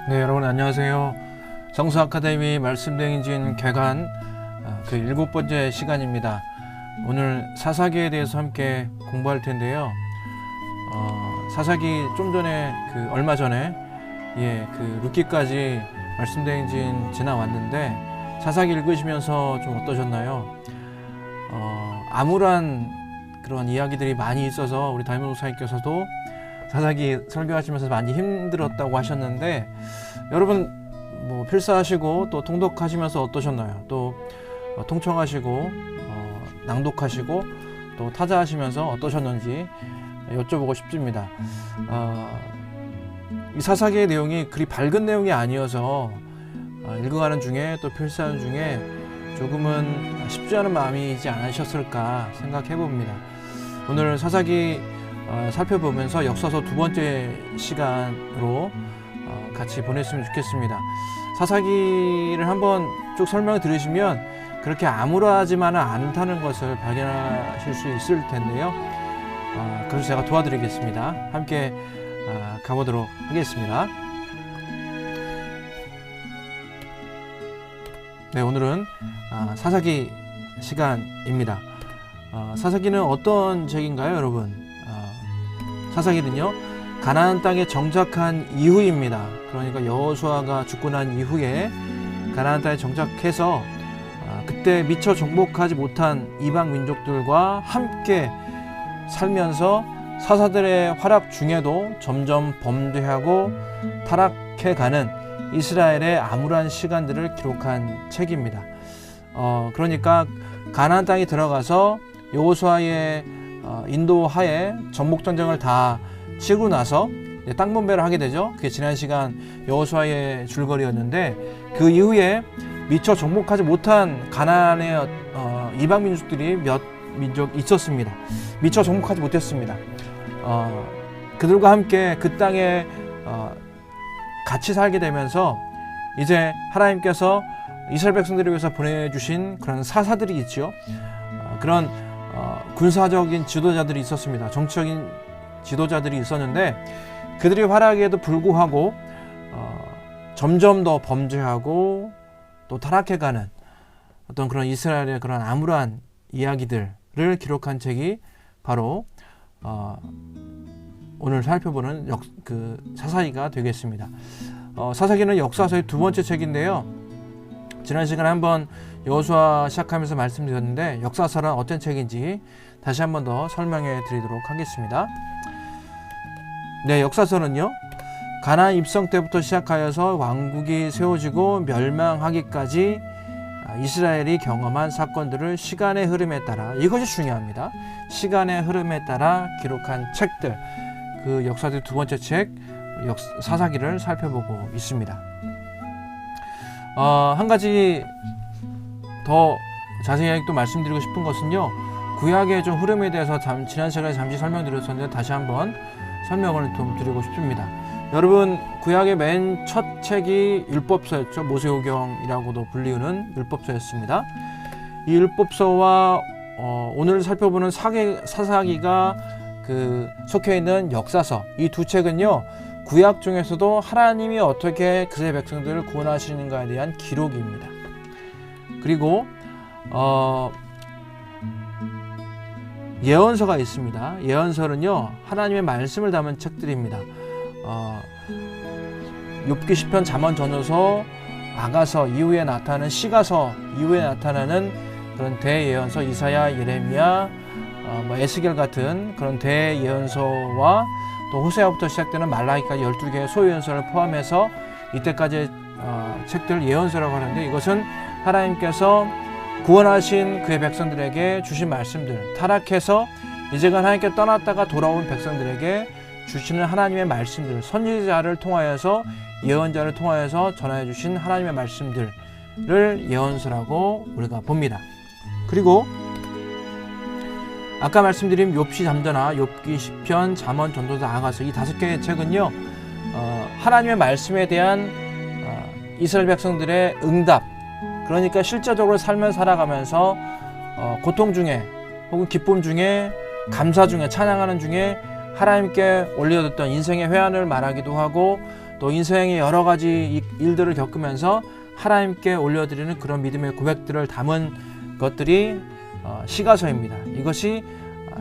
네, 여러분 안녕하세요. 성수 아카데미 말씀대행진 개관 그 7번째 시간입니다. 오늘 사사기에 대해서 함께 공부할 텐데요. 사사기 좀 전에 얼마 전에 그 룻기까지 말씀대행진 지나왔는데 사사기 읽으시면서 좀 어떠셨나요? 암울한 그런 이야기들이 많이 있어서 우리 담임 목사님께서도 사사기 설교하시면서 많이 힘들었다고 하셨는데, 여러분 뭐 필사하시고 또 통독하시면서 어떠셨나요? 또 통청하시고 낭독하시고 또 타자하시면서 어떠셨는지 여쭤보고 싶습니다. 이 사사기의 내용이 그리 밝은 내용이 아니어서 읽어가는 중에 또 필사하는 중에 조금은 쉽지 않은 마음이지 않으셨을까 생각해 봅니다. 오늘 사사기 살펴보면서 역사서 2번째 시간으로 같이 보냈으면 좋겠습니다. 사사기를 한번 쭉 설명을 들으시면 그렇게 암울하지만은 않다는 것을 발견하실 수 있을 텐데요. 그래서 제가 도와드리겠습니다. 함께 가보도록 하겠습니다. 네, 오늘은 사사기 시간입니다. 사사기는 어떤 책인가요, 여러분? 사사기는요, 가나안 땅에 정착한 이후입니다. 그러니까 여호수아가 죽고 난 이후에 가나안 땅에 정착해서 그때 미처 정복하지 못한 이방 민족들과 함께 살면서 사사들의 활약 중에도 점점 범죄하고 타락해가는 이스라엘의 암울한 시간들을 기록한 책입니다. 그러니까 가나안 땅에 들어가서 여호수아의 인도하에 정복전쟁을 다 치고 나서 땅 분배를 하게 되죠. 그게 지난 시간 여호수아의 줄거리였는데, 그 이후에 미처 정복하지 못한 가나안의 이방 민족들이 몇 민족 있었습니다. 미처 정복하지 못했습니다. 그들과 함께 그 땅에 같이 살게 되면서 이제 하나님께서 이스라엘 백성들을 위해서 보내주신 그런 사사들이 있죠. 그런 군사적인 지도자들이 있었습니다. 정치적인 지도자들이 있었는데, 그들의 활약에도 불구하고 점점 더 범죄하고 또 타락해가는 어떤 그런 이스라엘의 그런 암울한 이야기들을 기록한 책이 바로 오늘 살펴보는 사사기가 되겠습니다. 사사기는 역사서의 2번째 책인데요. 지난 시간에 한번 여호수아 시작하면서 말씀드렸는데, 역사서는 어떤 책인지 다시 한번 더 설명해 드리도록 하겠습니다. 네, 역사서는요, 가나안 입성 때부터 시작하여서 왕국이 세워지고 멸망하기까지 이스라엘이 경험한 사건들을 시간의 흐름에 따라, 이것이 중요합니다. 시간의 흐름에 따라 기록한 책들, 그 역사서의 2번째 책 사사기를 살펴보고 있습니다. 한 가지 더 자세히 또 말씀드리고 싶은 것은요, 구약의 좀 흐름에 대해서 지난 시간에 잠시 설명드렸었는데 다시 한번 설명을 좀 드리고 싶습니다. 여러분, 구약의 맨 첫 책이 율법서였죠. 모세오경이라고도 불리우는 율법서였습니다. 이 율법서와 오늘 살펴보는 사사기가 속해 있는 역사서, 이 두 책은요, 구약 중에서도 하나님이 어떻게 그의 백성들을 구원하시는가에 대한 기록입니다. 그리고 예언서가 있습니다. 예언서는요, 하나님의 말씀을 담은 책들입니다. 욥기, 시편, 잠언, 전후서, 아가서 이후에 나타나는 시가서 이후에 나타나는 그런 대예언서, 이사야, 예레미야, 에스겔 같은 그런 대예언서와 또 호세아부터 시작되는 말라기까지 12개의 소예언서를 포함해서 이때까지의 책들 예언서라고 하는데, 이것은 하나님께서 구원하신 그의 백성들에게 주신 말씀들, 타락해서 이제가 하나님께 떠났다가 돌아온 백성들에게 주시는 하나님의 말씀들, 선지자를 통하여서, 예언자를 통하여서 전하여 주신 하나님의 말씀들을 예언서라고 우리가 봅니다. 그리고 아까 말씀드린 욥시, 잠언, 욥기, 시편, 잠언, 전도서, 아가서, 이 5개의 책은요, 하나님의 말씀에 대한 이스라엘 백성들의 응답, 그러니까 실제적으로 삶을 살아가면서 고통 중에 혹은 기쁨 중에, 감사 중에, 찬양하는 중에 하나님께 올려뒀던 인생의 회한을 말하기도 하고, 또 인생의 여러 가지 일들을 겪으면서 하나님께 올려드리는 그런 믿음의 고백들을 담은 것들이 시가서입니다. 이것이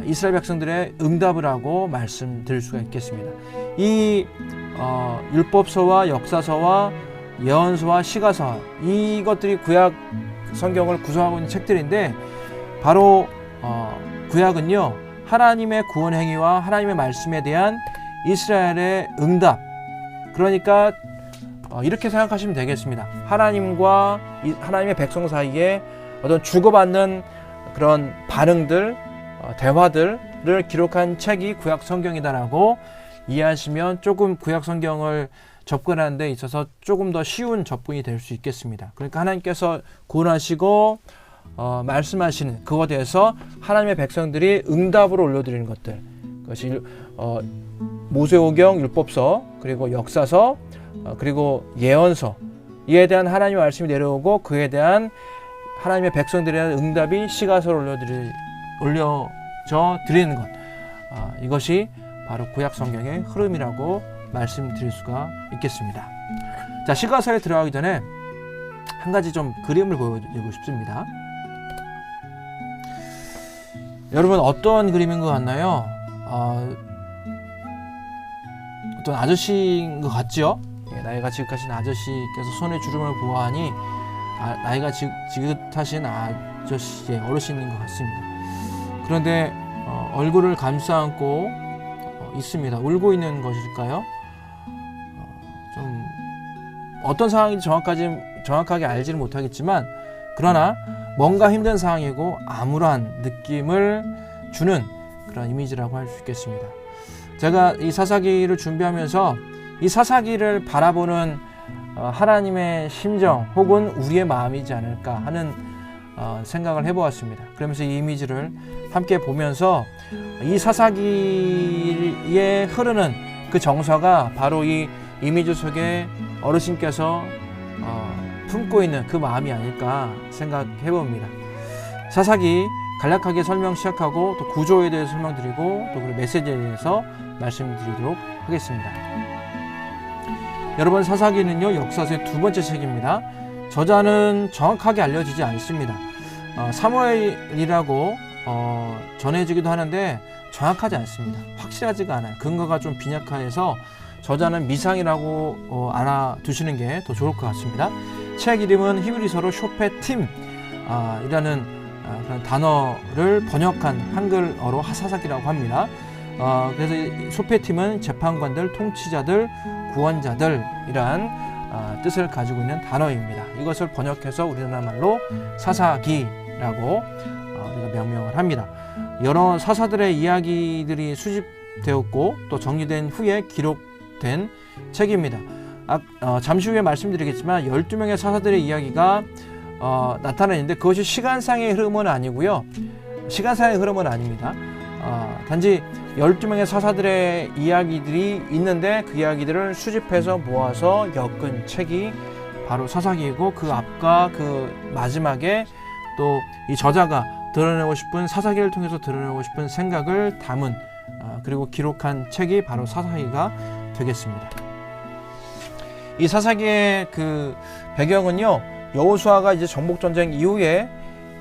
이스라엘 백성들의 응답을 하고 말씀드릴 수가 있겠습니다. 이 율법서와 역사서와 예언서와 시가서, 이것들이 구약 성경을 구성하고 있는 책들인데, 바로 구약은요, 하나님의 구원 행위와 하나님의 말씀에 대한 이스라엘의 응답, 그러니까 이렇게 생각하시면 되겠습니다. 하나님과 하나님의 백성 사이에 어떤 주고받는 그런 반응들, 대화들을 기록한 책이 구약 성경이다라고 이해하시면 조금 구약 성경을 접근하는 데 있어서 조금 더 쉬운 접근이 될 수 있겠습니다. 그러니까 하나님께서 구원하시고 말씀하시는 그것에 대해서 하나님의 백성들이 응답으로 올려드리는 것들, 그것이 모세오경, 율법서, 그리고 역사서, 그리고 예언서, 이에 대한 하나님의 말씀이 내려오고 그에 대한 하나님의 백성들에 대한 응답이 시가서로 올려져 드리는 것, 이것이 바로 구약 성경의 흐름이라고 말씀드릴 수가 있겠습니다. 자, 시가서에 들어가기 전에 한 가지 좀 그림을 보여드리고 싶습니다. 여러분, 어떤 그림인 것 같나요? 어떤 아저씨인 것 같죠? 나이가 지긋하신 아저씨께서 손에 주름을 보아하니 나이가 지긋하신 아저씨의 어르신인 것 같습니다. 그런데 얼굴을 감싸안고 있습니다. 울고 있는 것일까요? 좀 어떤 상황인지 정확하게 알지는 못하겠지만, 그러나 뭔가 힘든 상황이고 암울한 느낌을 주는 그런 이미지라고 할 수 있겠습니다. 제가 이 사사기를 준비하면서 이 사사기를 바라보는 하나님의 심정 혹은 우리의 마음이지 않을까 하는 생각을 해보았습니다. 그러면서 이 이미지를 함께 보면서 이 사사기에 흐르는 그 정서가 바로 이 이미지 속에 어르신께서 품고 있는 그 마음이 아닐까 생각해 봅니다. 사사기 간략하게 설명 시작하고 또 구조에 대해서 설명드리고 또 그리고 메시지에 대해서 말씀드리도록 하겠습니다. 여러분, 사사기는요, 역사서의 두 번째 책입니다. 저자는 정확하게 알려지지 않습니다. 사무엘이라고 전해지기도 하는데 정확하지 않습니다. 확실하지가 않아요. 근거가 좀 빈약해서 저자는 미상이라고 알아두시는 게 더 좋을 것 같습니다. 책 이름은 히브리서로 쇼페팀 이라는 그런 단어를 번역한 한글어로 사사기라고 합니다. 그래서 이 쇼페팀은 재판관들, 통치자들, 구원자들이란 뜻을 가지고 있는 단어입니다. 이것을 번역해서 우리나라 말로 사사기라고 우리가 명명을 합니다. 여러 사사들의 이야기들이 수집되었고 또 정리된 후에 기록된 책입니다. 잠시 후에 말씀드리겠지만 12명의 사사들의 이야기가 나타나는데 그것이 시간상의 흐름은 아니고요. 시간상의 흐름은 아닙니다. 단지 12명의 사사들의 이야기들이 있는데 그 이야기들을 수집해서 모아서 엮은 책이 바로 사사기이고, 그 앞과 그 마지막에 또 이 저자가 드러내고 싶은, 사사기를 통해서 드러내고 싶은 생각을 담은 그리고 기록한 책이 바로 사사기가 되겠습니다. 이 사사기의 그 배경은요, 여호수아가 이제 정복전쟁 이후에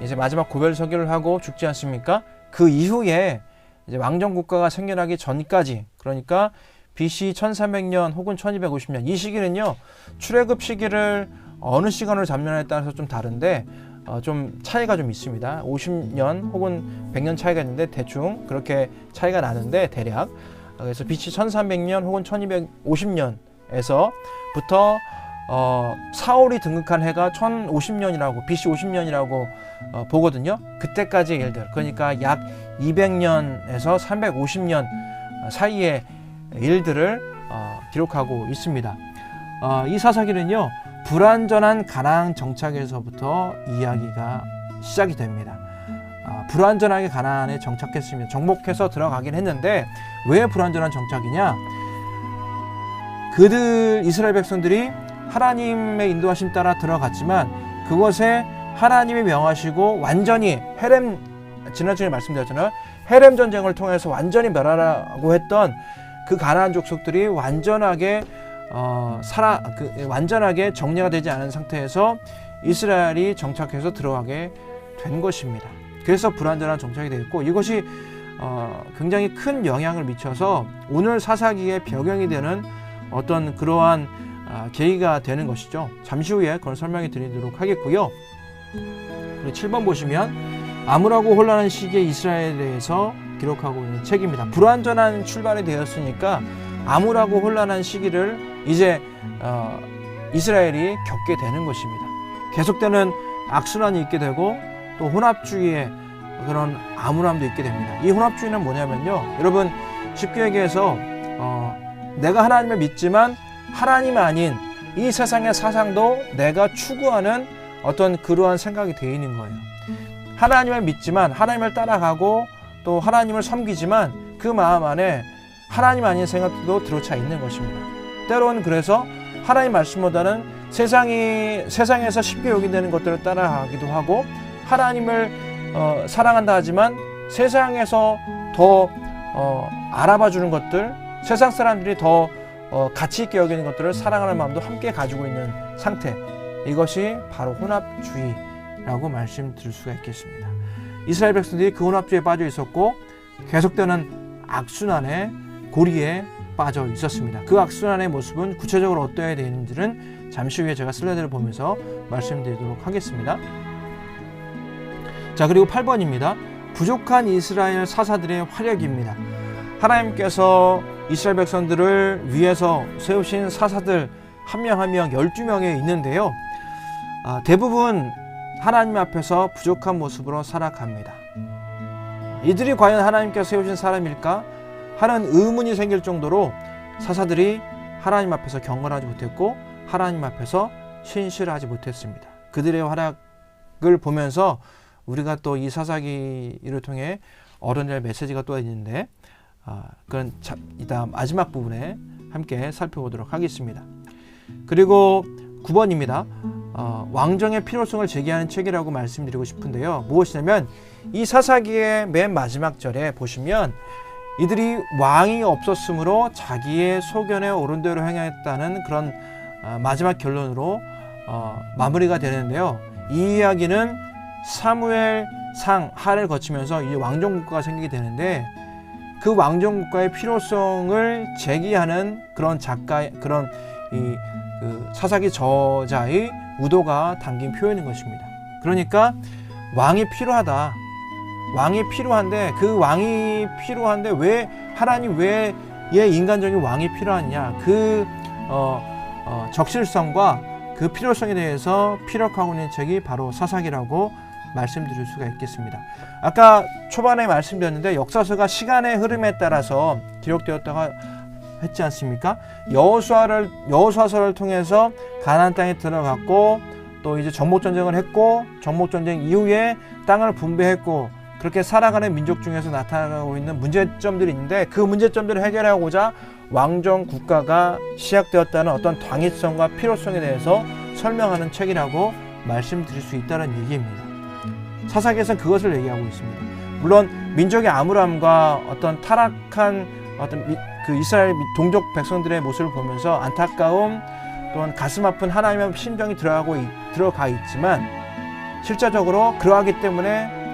이제 마지막 고별서기를 하고 죽지 않습니까? 그 이후에 이제 왕정국가가 생겨나기 전까지, 그러니까 BC 1300년 혹은 1250년, 이 시기는요, 출애굽 시기를 어느 시간으로 잡느냐에 따라서 좀 다른데 좀 차이가 좀 있습니다. 50년 혹은 100년 차이가 있는데 대충 그렇게 차이가 나는데 대략, 그래서 BC 1300년 혹은 1250년에서부터 사울이 등극한 해가 1050년이라고, BC 50년이라고 보거든요. 그때까지의 일들, 그러니까 약 200년에서 350년 사이의 일들을 기록하고 있습니다. 이 사사기는요, 불완전한 가나안 정착에서부터 이야기가 시작이 됩니다. 불완전하게 가나안에 정착했습니다. 정복해서 들어가긴 했는데 왜 불완전한 정착이냐? 이스라엘 백성들이 하나님의 인도하심 따라 들어갔지만 그것에 하나님이 명하시고 완전히 지난주에 말씀드렸잖아요. 헤렘 전쟁을 통해서 완전히 멸하라고 했던 그 가나안 족속들이 완전하게 완전하게 정리가 되지 않은 상태에서 이스라엘이 정착해서 들어가게 된 것입니다. 그래서 불완전한 정착이 되었고, 이것이 굉장히 큰 영향을 미쳐서 오늘 사사기의 배경이 되는 어떤 그러한 계기가 되는 것이죠. 잠시 후에 그런 설명해 드리도록 하겠고요. 그리고 7번 보시면 암울하고 혼란한 시기의 이스라엘에 대해서 기록하고 있는 책입니다. 불완전한 출발이 되었으니까 암울하고 혼란한 시기를 이제 이스라엘이 겪게 되는 것입니다. 계속되는 악순환이 있게 되고 또 혼합주의의 그런 암울함도 있게 됩니다. 이 혼합주의는 뭐냐면요, 여러분 쉽게 얘기해서 내가 하나님을 믿지만 하나님 아닌 이 세상의 사상도 내가 추구하는 어떤 그러한 생각이 되어 있는 거예요. 하나님을 믿지만 하나님을 따라가고 또 하나님을 섬기지만 그 마음 안에 하나님 아닌 생각도 들어차 있는 것입니다. 때로는 그래서 하나님 말씀보다는 세상에서 쉽게 여기되는 것들을 따라가기도 하고, 하나님을 사랑한다 하지만 세상에서 더 알아봐 주는 것들, 세상 사람들이 더 가치 있게 여기는 것들을 사랑하는 마음도 함께 가지고 있는 상태, 이것이 바로 혼합주의라고 말씀드릴 수가 있겠습니다. 이스라엘 백성들이 그 혼합주의에 빠져 있었고 계속되는 악순환의 고리에 빠져 있었습니다. 그 악순환의 모습은 구체적으로 어떠해야 되는지는 잠시 후에 제가 슬라이드를 보면서 말씀드리도록 하겠습니다. 자, 그리고 8번입니다. 부족한 이스라엘 사사들의 활약입니다. 하나님께서 이스라엘 백성들을 위해서 세우신 사사들 한 명 한 명 12명에 있는데요. 대부분 하나님 앞에서 부족한 모습으로 살아갑니다. 이들이 과연 하나님께서 세우신 사람일까 하는 의문이 생길 정도로 사사들이 하나님 앞에서 경건하지 못했고 하나님 앞에서 신실하지 못했습니다. 그들의 활약을 보면서 우리가 또 이 사사기를 통해 얻어낼 메시지가 또 있는데, 그건 이따 마지막 부분에 함께 살펴보도록 하겠습니다. 그리고 9번입니다. 왕정의 필요성을 제기하는 책이라고 말씀드리고 싶은데요. 무엇이냐면 이 사사기의 맨 마지막 절에 보시면 이들이 왕이 없었으므로 자기의 소견에 옳은 대로 행했다는 그런 마지막 결론으로 마무리가 되는데요. 이 이야기는 사무엘상 하를 거치면서 이 왕정국가가 생기게 되는데, 그 왕정국가의 필요성을 제기하는 그런 작가의 그런 그 사사기 저자의 의도가 담긴 표현인 것입니다. 그러니까 왕이 필요하다. 왕이 필요한데 그 왕이 필요한데 왜 하나님 왜 인간적인 왕이 필요하냐, 그 적실성과 그 필요성에 대해서 피력하고 있는 책이 바로 사사기라고 말씀드릴 수가 있겠습니다. 아까 초반에 말씀드렸는데 역사서가 시간의 흐름에 따라서 기록되었다고 했지 않습니까? 여호수아서를 통해서 가나안 땅에 들어갔고 또 이제 정복전쟁을 했고 정복전쟁 이후에 땅을 분배했고 그렇게 살아가는 민족 중에서 나타나고 있는 문제점들이 있는데, 그 문제점들을 해결하고자 왕정 국가가 시작되었다는 어떤 당위성과 필요성에 대해서 설명하는 책이라고 말씀드릴 수 있다는 얘기입니다. 사사기에서는 그것을 얘기하고 있습니다. 물론 민족의 암울함과 어떤 타락한 어떤 그 이스라엘 동족 백성들의 모습을 보면서 안타까움 또한 가슴 아픈 하나님의 심정이 들어가 있지만, 실제적으로 그러하기 때문에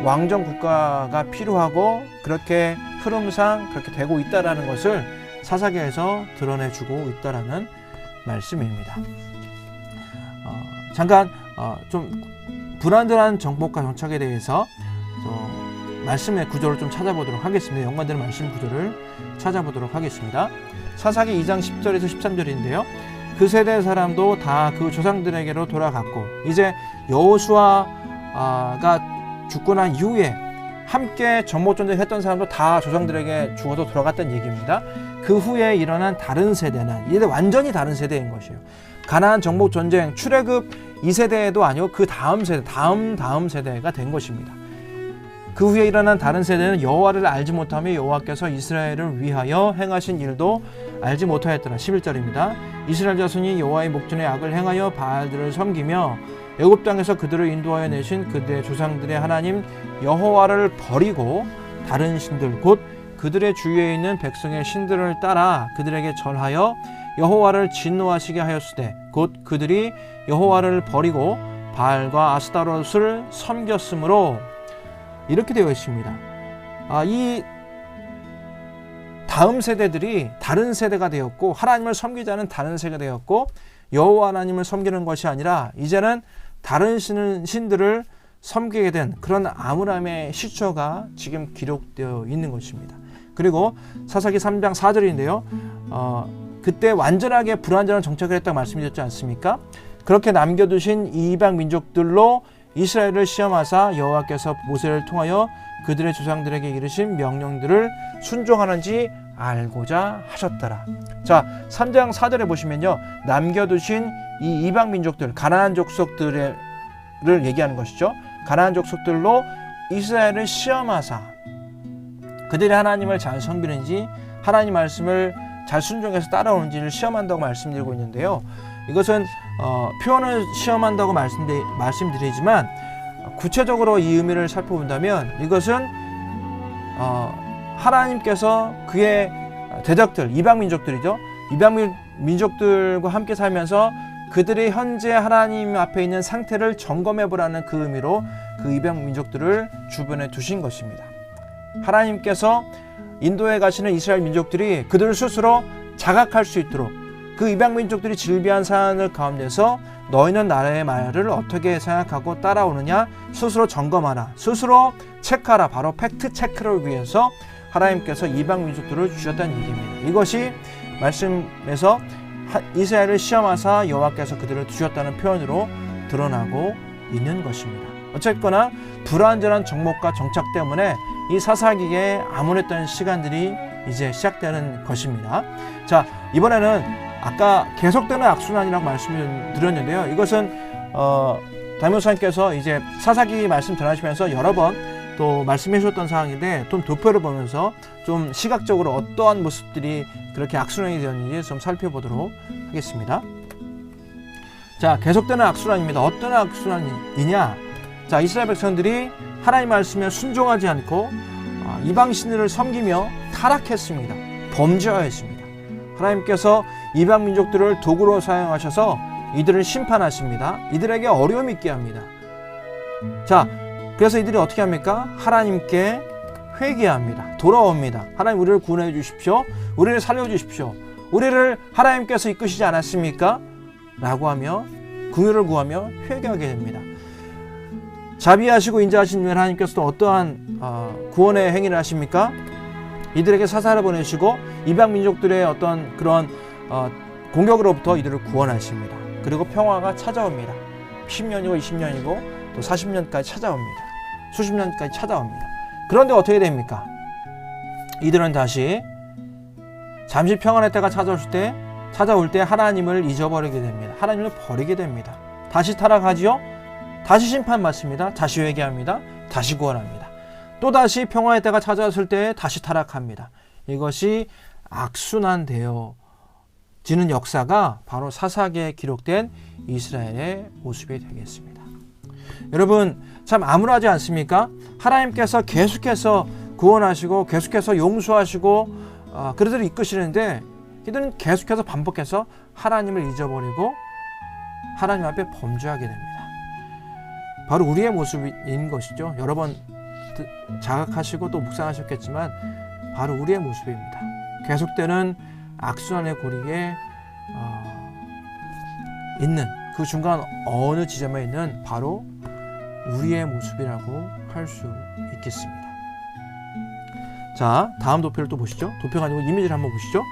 왕정 국가가 필요하고 그렇게 흐름상 그렇게 되고 있다라는 것을 사사기에서 드러내주고 있다라는 말씀입니다. 잠깐 좀 불완전한 정복과 정착에 대해서 말씀의 구조를 좀 찾아보도록 하겠습니다. 연관되는 말씀 구조를 찾아보도록 하겠습니다. 사사기 2장 10절에서 13절인데요. 그 세대 사람도 다 그 조상들에게로 돌아갔고, 이제 여호수아가 죽고 난 이후에 함께 정복전쟁 했던 사람도 다 조상들에게 죽어서 돌아갔다는 얘기입니다. 그 후에 일어난 다른 세대는 이제 완전히 다른 세대인 것이에요. 가나안 정복전쟁 출애굽 2세대도 아니고 그 다음 세대, 다음 세대가 된 것입니다. 그 후에 일어난 다른 세대는 여호와를 알지 못하며 여호와께서 이스라엘을 위하여 행하신 일도 알지 못하였더라. 11절입니다. 이스라엘 자손이 여호와의 목전에 악을 행하여 바알들을 섬기며 애굽 땅에서 그들을 인도하여 내신 그들의 조상들의 하나님 여호와를 버리고 다른 신들 곧 그들의 주위에 있는 백성의 신들을 따라 그들에게 절하여 여호와를 진노하시게 하였으되 곧 그들이 여호와를 버리고 바알과 아스타롯을 섬겼으므로 이렇게 되어 있습니다. 이 다음 세대들이 다른 세대가 되었고 하나님을 섬기지 않은 다른 세대가 되었고 여호와 하나님을 섬기는 것이 아니라 이제는 다른 신들을 섬기게 된 그런 아므람의 시초가 지금 기록되어 있는 것입니다. 그리고 사사기 3장 4절인데요. 그때 완전하게 불완전한 정착을 했다고 말씀드렸지 않습니까? 그렇게 남겨두신 이방 민족들로 이스라엘을 시험하사 여호와께서 모세를 통하여 그들의 조상들에게 이르신 명령들을 순종하는지 알고자 하셨더라. 자, 3장 4절에 보시면요. 남겨두신 이 이방 민족들, 가나안 족속들을 얘기하는 것이죠. 가나안 족속들로 이스라엘을 시험하사 그들이 하나님을 잘 섬기는지 하나님 말씀을 잘 순종해서 따라오는지를 시험한다고 말씀드리고 있는데요. 이것은 표현을 시험한다고 말씀드리지만 구체적으로 이 의미를 살펴본다면 이것은 하나님께서 그의 대적들, 이방 민족들이죠. 이방 민족들과 함께 살면서 그들이 현재 하나님 앞에 있는 상태를 점검해 보라는 그 의미로 그 이방 민족들을 주변에 두신 것입니다. 하나님께서 인도에 가시는 이스라엘 민족들이 그들을 스스로 자각할 수 있도록 그 이방 민족들이 질비한 사안을 가운데서 너희는 나라의 말을 어떻게 생각하고 따라오느냐 스스로 점검하라, 스스로 체크하라. 바로 팩트 체크를 위해서 하나님께서 이방 민족들을 주셨다는 얘기입니다. 이것이 말씀에서 이스라엘을 시험하사 여호와께서 그들을 주셨다는 표현으로 드러나고 있는 것입니다. 어쨌거나 불완전한 정목과 정착 때문에 이 사사기에 암울했던 시간들이 이제 시작되는 것입니다. 자, 이번에는 아까 계속되는 악순환이라고 말씀을 드렸는데요. 이것은 담임목사님께서 이제 사사기 말씀 전하시면서 여러 번 또 말씀해 주셨던 사항인데 좀 도표를 보면서 좀 시각적으로 어떠한 모습들이 그렇게 악순환이 되었는지 좀 살펴보도록 하겠습니다. 자, 계속되는 악순환입니다. 어떤 악순환이냐? 자, 이스라엘 백성들이 하나님 말씀에 순종하지 않고 이방신들을 섬기며 타락했습니다. 범죄하였습니다. 하나님께서 이방 민족들을 도구로 사용하셔서 이들을 심판하십니다. 이들에게 어려움이 있게 합니다. 자, 그래서 이들이 어떻게 합니까? 하나님께 회개합니다. 돌아옵니다. 하나님 우리를 구원해 주십시오. 우리를 살려주십시오. 우리를 하나님께서 이끄시지 않았습니까? 라고 하며 긍휼을 구하며 회개하게 됩니다. 자비하시고 인자하신 하나님께서도 어떠한 구원의 행위를 하십니까? 이들에게 사사를 보내시고 이방 민족들의 어떤 그런 공격으로부터 이들을 구원하십니다. 그리고 평화가 찾아옵니다. 10년이고 20년이고 또 40년까지 찾아옵니다. 수십 년까지 찾아옵니다. 그런데 어떻게 됩니까? 이들은 다시 잠시 평안의 때가 찾아올 때 하나님을 잊어버리게 됩니다. 하나님을 버리게 됩니다. 다시 타락하지요? 다시 심판받습니다. 다시 회개합니다. 다시 구원합니다. 또다시 평화의 때가 찾아왔을 때 다시 타락합니다. 이것이 악순환되어지는 역사가 바로 사사기에 기록된 이스라엘의 모습이 되겠습니다. 여러분, 참 암울하지 않습니까? 하나님께서 계속해서 구원하시고 계속해서 용서하시고 그들을 이끄시는데 이들은 계속해서 반복해서 하나님을 잊어버리고 하나님 앞에 범죄하게 됩니다. 바로 우리의 모습인 것이죠. 여러 번 자각하시고 또 묵상하셨겠지만 바로 우리의 모습입니다. 계속되는 악순환의 고리에 있는 그 중간 어느 지점에 있는 바로 우리의 모습이라고 할 수 있겠습니다. 자, 다음 도표를 또 보시죠. 도표가 아니고 이미지를 한번 보시죠.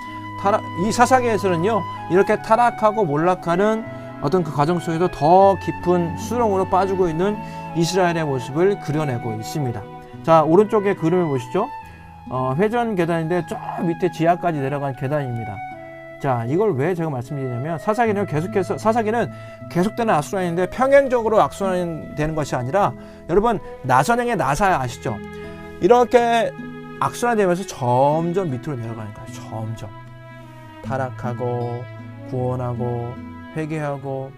이 사사기에서는요, 이렇게 타락하고 몰락하는 어떤 그 과정 속에서 더 깊은 수렁으로 빠지고 있는 이스라엘의 모습을 그려내고 있습니다. 자, 오른쪽에 그림을 보시죠. 회전 계단인데 저 밑에 지하까지 내려간 계단입니다. 자, 이걸 왜 제가 말씀드리냐면 사사기는 계속되는 악순환인데 평행적으로 악순환이 되는 것이 아니라 여러분 나선행의 나사 아시죠? 이렇게 악순환이 되면서 점점 밑으로 내려가는 거예요. 점점 타락하고 구원하고 회개하고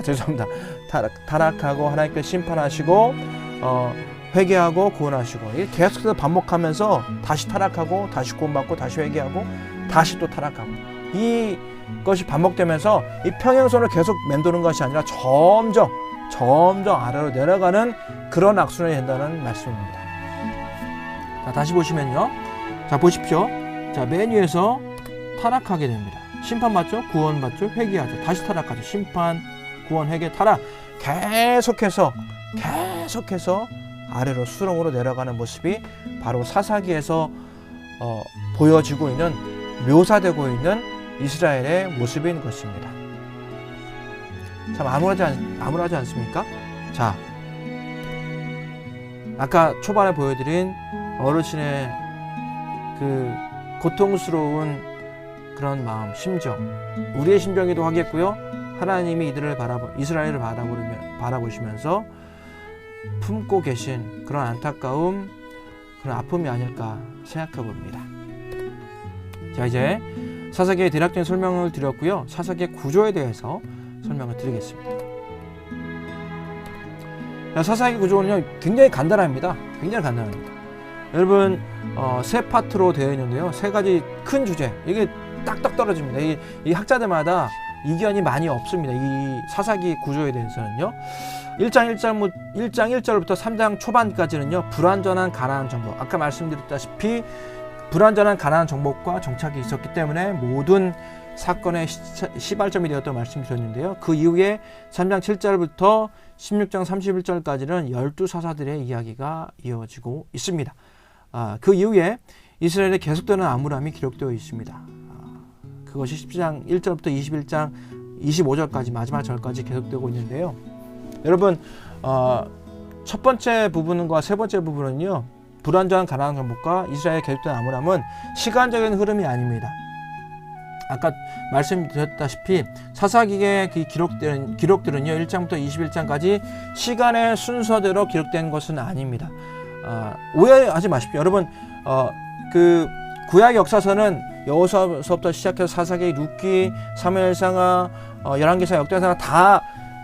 죄송합니다. 타락하고 하나님께 심판하시고 회개하고 구원하시고 이게 계속해서 반복하면서 다시 타락하고 다시 구원받고 다시 회개하고 다시 또 타락하고, 이것이 반복되면서 이 평행선을 계속 맴도는 것이 아니라 점점 아래로 내려가는 그런 악순환이 된다는 말씀입니다. 자, 다시 보시면요. 자, 보십시오. 자, 맨 위에서 타락하게 됩니다. 심판받죠? 구원받죠? 회개하죠. 다시 타락하죠. 심판, 구원, 회개, 타락. 계속해서 아래로 수렁으로 내려가는 모습이 바로 사사기에서 보여지고 있는, 묘사되고 있는 이스라엘의 모습인 것입니다. 참 암울하지 않습니까? 자, 아까 초반에 보여드린 어르신의 그 고통스러운 그런 마음, 심정, 우리의 심정이기도 하겠고요. 하나님이 이스라엘을 바라보시면서 품고 계신 그런 안타까움, 그런 아픔이 아닐까 생각해 봅니다. 자, 이제 사사기의 대략적인 설명을 드렸고요. 사사기의 구조에 대해서 설명을 드리겠습니다. 사사기 구조는요, 굉장히 간단합니다. 여러분, 세 파트로 되어 있는데요. 세 가지 큰 주제, 이게 딱딱 떨어집니다. 이 학자들마다 이견이 많이 없습니다. 이 사사기 구조에 대해서는요. 1장 1절부터 3장 초반까지는요, 불완전한 가나안 정복. 아까 말씀드렸다시피 불완전한 가나안 정복과 정착이 있었기 때문에 모든 사건의 시발점이 되었다고 말씀드렸는데요. 그 이후에 3장 7절부터 16장 31절까지는 12사사들의 이야기가 이어지고 있습니다. 그 이후에 이스라엘의 계속되는 암울함이 기록되어 있습니다. 그것이 10장 1절부터 21장 25절까지 마지막 절까지 계속되고 있는데요. 여러분, 첫 번째 부분과 세 번째 부분은요, 불완전한 가나안 정복과 이스라엘의 계속되는 암울함은 시간적인 흐름이 아닙니다. 아까 말씀드렸다시피 사사기의 기록들은요, 1장부터 21장까지 시간의 순서대로 기록된 것은 아닙니다. 오해하지 마십시오. 여러분, 그 구약 역사서는 여호수아서부터 시작해서 사사기, 룻기, 사무엘상하, 열왕기사, 역대상하 다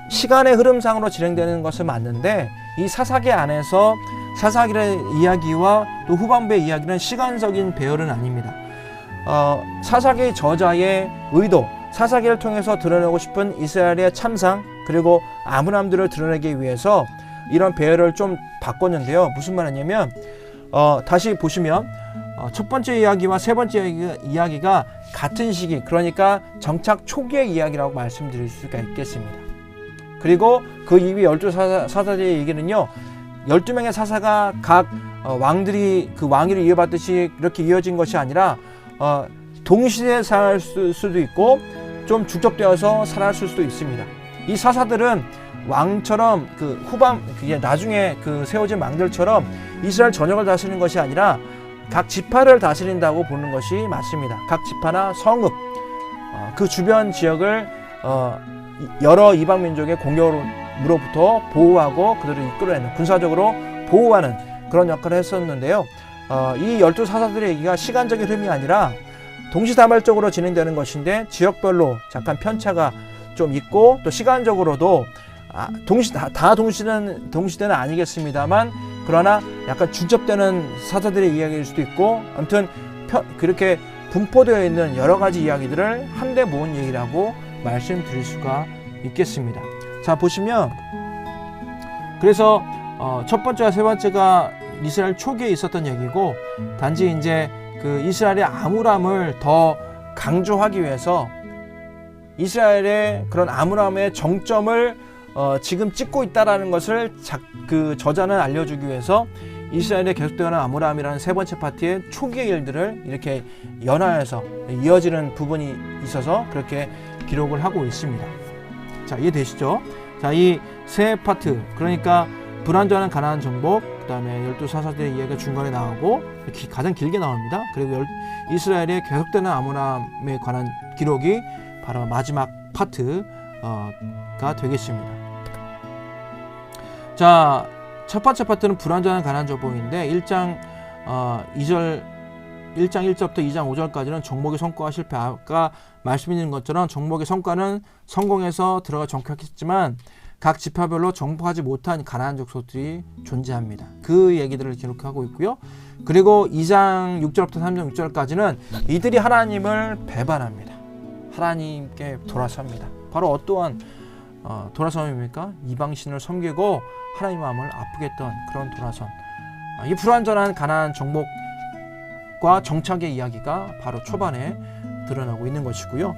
시간의 흐름상으로 진행되는 것은 맞는데, 이 사사기 안에서 사사기의 이야기와 또 후반부의 이야기는 시간적인 배열은 아닙니다. 사사기 저자의 의도, 사사기를 통해서 드러내고 싶은 이스라엘의 참상, 그리고 암울함들을 드러내기 위해서 이런 배열을 좀 바꿨는데요. 무슨 말이냐면, 다시 보시면 첫 번째 이야기와 세 번째 이야기가 같은 시기, 그러니까 정착 초기의 이야기라고 말씀드릴 수가 있겠습니다. 그리고 그 이후 12사사들의 얘기는요, 12명의 사사가 각 왕들이 그 왕위를 이어받듯이 이렇게 이어진 것이 아니라 동시대에 살아날 수도 있고 좀 중첩되어서 살아날 수도 있습니다. 이 사사들은 왕처럼 나중에 그 세워진 왕들처럼 이스라엘 전역을 다스리는 것이 아니라 각 지파를 다스린다고 보는 것이 맞습니다. 각 지파나 성읍, 그 주변 지역을 여러 이방 민족의 공격으로부터 보호하고 그들을 이끌어내는, 군사적으로 보호하는 그런 역할을 했었는데요. 이 12사사들의 얘기가 시간적인 흐름이 아니라 동시다발적으로 진행되는 것인데, 지역별로 잠깐 편차가 좀 있고, 또 시간적으로도 동시대는 아니겠습니다만, 그러나 약간 중첩되는 사사들의 이야기일 수도 있고, 아무튼 그렇게 분포되어 있는 여러 가지 이야기들을 한데 모은 얘기라고 말씀드릴 수가 있겠습니다. 자, 보시면, 그래서 첫 번째와 세 번째가 이스라엘 초기에 있었던 얘기고, 단지 이제 그 이스라엘의 암울함을 더 강조하기 위해서 이스라엘의 그런 암울함의 정점을 지금 찍고 있다라는 것을 그 저자는 알려주기 위해서 이스라엘의 계속되는 암울함이라는 세 번째 파트의 초기의 일들을 이렇게 연하여서 이어지는 부분이 있어서 그렇게 기록을 하고 있습니다. 자, 이해되시죠? 자, 이 세 파트, 그러니까 불완전한 가나안 정복, 그 다음에 12사사들의 이야기가 중간에 나오고 가장 길게 나옵니다. 그리고 이스라엘의 계속되는 암울함에 관한 기록이 바로 마지막 파트가 되겠습니다. 자, 첫 번째 파트는 불완전한 가나안 정복인데, 1장 1절부터 2장 5절까지는 정복의 성과와 실패. 아까 말씀드린 것처럼 정복의 성과는 성공해서 들어가 정착했지만 각 지파별로 정복하지 못한 가나안 족속들이 존재합니다. 그 얘기들을 기록하고 있고요. 그리고 2장 6절부터 3장 6절까지는 이들이 하나님을 배반합니다. 하나님께 돌아섭니다. 바로 어떠한 돌아섬입니까? 이방신을 섬기고 하나님 마음을 아프게 했던 그런 돌아섬. 이 불완전한 가나안 정복과 정착의 이야기가 바로 초반에 드러나고 있는 것이고요.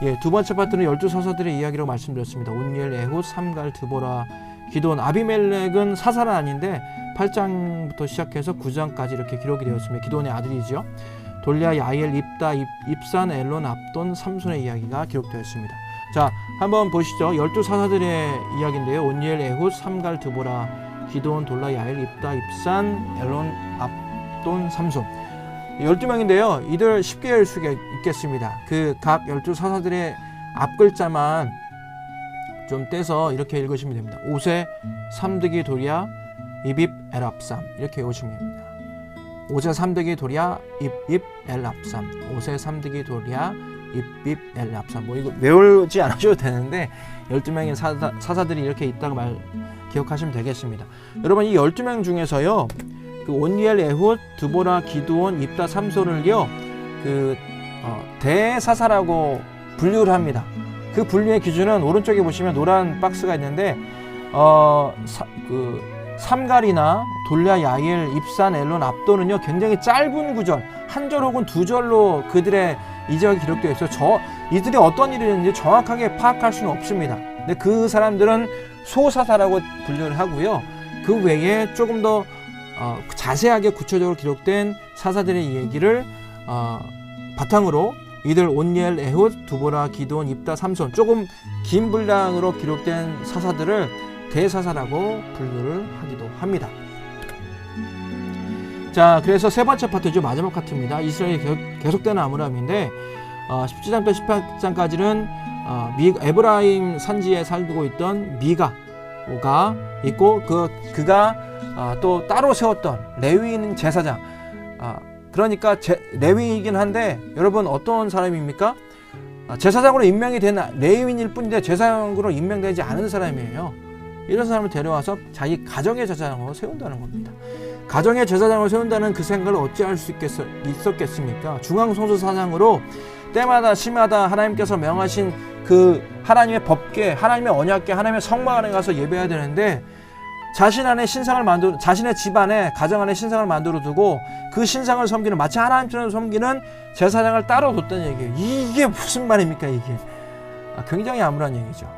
예, 두 번째 파트는 12사사들의 이야기로 말씀드렸습니다. 온니엘, 에훗, 삼갈, 드보라, 기돈, 아비멜렉은 사사는 아닌데 8장부터 시작해서 9장까지 이렇게 기록이 되었습니다. 기돈의 아들이죠. 돌리아, 야엘, 입다, 입산, 엘론, 압돈, 삼손의 이야기가 기록되었습니다. 자, 한번 보시죠. 12사사들의 이야기인데요. 온니엘, 에훗, 삼갈, 드보라, 기돈, 돌라, 야엘, 입다, 입산, 엘론, 압돈, 삼손. 12명인데요. 이들 쉽게 열 수가 있겠습니다. 그 각 12사사들의 앞글자만 좀 떼서 이렇게 읽으시면 됩니다. 오세, 삼드기, 도리아, 입입, 엘압삼 이렇게 읽으시면 됩니다. 오세, 삼드기, 도리아, 입입, 엘압삼. 오세, 삼드기, 도리아, 입입, 엘압삼. 뭐 이거 외우지 않으셔도 되는데 12명의 사사들이 이렇게 있다고 기억하시면 되겠습니다. 여러분 이 12명 중에서요. 그 온니엘, 에훗, 드보라, 기드온, 입다, 삼손을요 대사사라고 분류를 합니다. 그 분류의 기준은 오른쪽에 보시면 노란 박스가 있는데 삼갈이나 돌랴, 야일, 입산, 엘론, 압도는요 굉장히 짧은 구절, 한 절 혹은 두 절로 그들의 이적이 기록되어 있어요. 이들이 어떤 일이 있는지 정확하게 파악할 수는 없습니다. 근데 그 사람들은 소사사라고 분류를 하고요. 그 외에 조금 더 자세하게 구체적으로 기록된 사사들의 얘기를 바탕으로 이들 온니엘, 에훗, 두보라, 기드온, 입다, 삼손 조금 긴 분량으로 기록된 사사들을 대사사라고 분류를 하기도 합니다. 자, 그래서 세 번째 파트죠. 마지막 파트입니다. 이스라엘이 계속되는 아므람인데 17장부터 18장까지는 에브라임 산지에 살고 있던 미가가 있고 그가 또 따로 세웠던 레위인 제사장, 그러니까 레위이긴 한데 여러분 어떤 사람입니까? 제사장으로 임명이 된 레위인일 뿐인데 제사장으로 임명되지 않은 사람이에요. 이런 사람을 데려와서 자기 가정의 제사장으로 세운다는 겁니다. 가정의 제사장을 세운다는 그 생각을 어찌할 수 있었겠습니까? 중앙성소사장으로 때마다 시마다 하나님께서 명하신 그 하나님의 법궤, 하나님의 언약궤, 하나님의 성막 안에 가서 예배해야 되는데 자신의 집안에 가정 안에 신상을 만들어 두고 그 신상을 섬기는, 마치 하나님처럼 섬기는 제사장을 따로 뒀다는 얘기예요. 이게 무슨 말입니까 이게? 굉장히 암울한 얘기죠.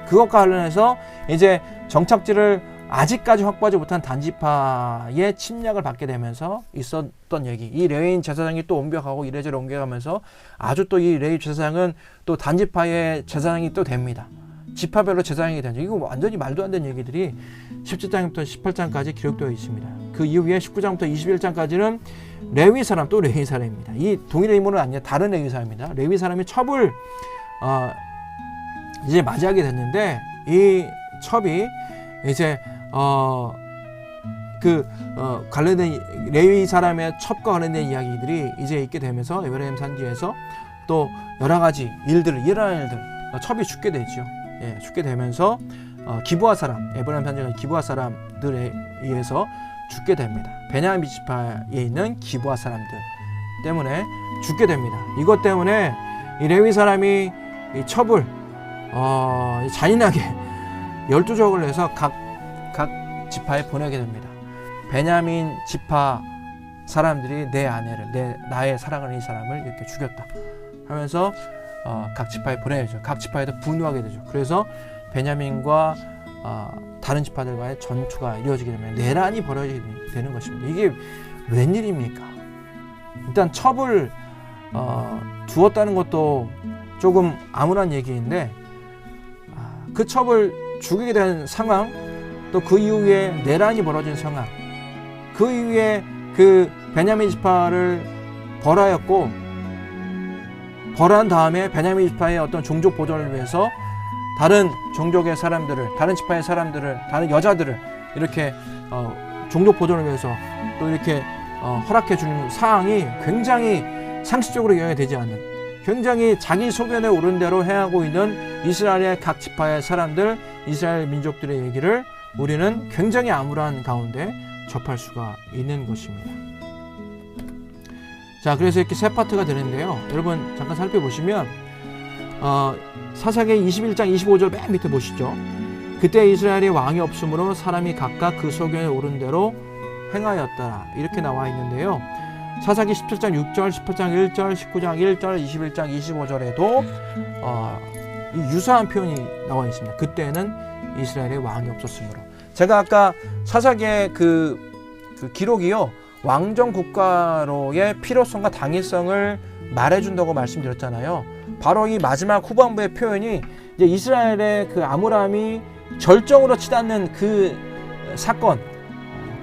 그것과 관련해서 이제 정착지를 아직까지 확보하지 못한 단지파의 침략을 받게 되면서 있었던 얘기. 이 레위인 제사장이 또 옮겨가고 이래저래 옮겨가면서 아주 또 이 레위 제사장은 또 단지파의 제사장이 또 됩니다. 지파별로 제사장이 되죠. 이거 완전히 말도 안 되는 얘기들이 17장부터 18장까지 기록되어 있습니다. 그 이후에 19장부터 21장까지는 레위 사람, 또 레위 사람입니다. 이 동일한 인물은 아니에요. 다른 레위 사람입니다. 레위 사람이 첩을 이제 맞이하게 됐는데 이 첩이 이제 관련된 레위 사람의 첩과 관련된 이야기들이 이제 있게 되면서 에브라임 산지에서 또 여러 가지 일들을 일어나는 일들, 첩이 죽게 되죠. 예, 죽게 되면서 기브아 사람, 에브라임 산지가 기브아 사람들에 의해서 죽게 됩니다. 베냐민 지파에 있는 기브아 사람들 때문에 죽게 됩니다. 이것 때문에 이 레위 사람이 이 첩을 잔인하게 12족을 해서 각 지파에 보내게 됩니다. 베냐민 지파 사람들이 내 아내를, 나의 사랑하는 이 사람을 이렇게 죽였다 하면서 각 지파에 보내야죠. 각 지파에도 분노하게 되죠. 그래서 베냐민과 다른 지파들과의 전투가 이루어지게 되면 내란이 벌어지게 되는 것입니다. 이게 웬일입니까? 일단 첩을 두었다는 것도 조금 암울한 얘기인데 그 첩을 죽이게 된 상황, 또 그 이후에 내란이 벌어진 상황, 그 이후에 그 베냐민 지파를 벌하였고, 벌한 다음에 베냐민 지파의 어떤 종족 보존을 위해서 다른 종족의 사람들을, 다른 지파의 사람들을, 다른 여자들을 이렇게 종족 보존을 위해서 또 이렇게 허락해 주는 사항이 굉장히 상식적으로 이해가 되지 않는, 굉장히 자기 소견에 오른 대로 행하고 있는 이스라엘의 각 지파의 사람들, 이스라엘 민족들의 얘기를 우리는 굉장히 암울한 가운데 접할 수가 있는 것입니다. 자, 그래서 이렇게 세 파트가 되는데요. 여러분 잠깐 살펴보시면 사사기 21장 25절 맨 밑에 보시죠. 그때 이스라엘이 왕이 없으므로 사람이 각각 그 소견에 오른 대로 행하였더라. 이렇게 나와 있는데요. 사사기 17장 6절, 18장 1절, 19장 1절, 21장 25절에도 유사한 표현이 나와 있습니다. 그때는 이스라엘에 왕이 없었으므로. 제가 아까 사사기의 그 기록이요, 왕정 국가로의 필요성과 당위성을 말해준다고 말씀드렸잖아요. 바로 이 마지막 후반부의 표현이 이제 이스라엘의 그 암울함이 절정으로 치닫는 그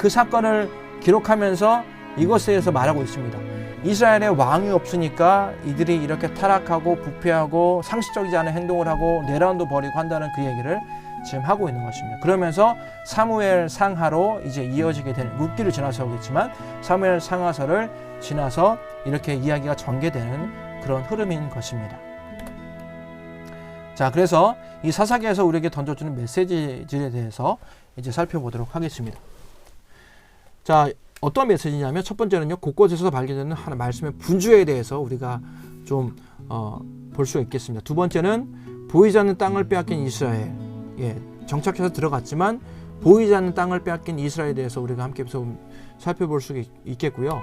사건을 기록하면서 이것에 대해서 말하고 있습니다. 이스라엘에 왕이 없으니까 이들이 이렇게 타락하고 부패하고 상식적이지 않은 행동을 하고 내란도 벌이고 한다는 그 얘기를 지금 하고 있는 것입니다. 그러면서 사무엘 상하로 이제 이어지게 되는, 룻기를 지나서 오겠지만 사무엘 상하서를 지나서 이렇게 이야기가 전개되는 그런 흐름인 것입니다. 자, 그래서 이 사사기에서 우리에게 던져주는 메시지들에 대해서 이제 살펴보도록 하겠습니다. 자, 어떤 메시지냐면 첫 번째는요, 곳곳에서 발견되는 하나님 말씀의 분주에 대해서 우리가 좀 볼 수가 있겠습니다. 두 번째는 보이지 않는 땅을 빼앗긴 이스라엘, 정착해서 들어갔지만 보이지 않는 땅을 빼앗긴 이스라엘에 대해서 우리가 함께 좀 살펴볼 수 있겠고요.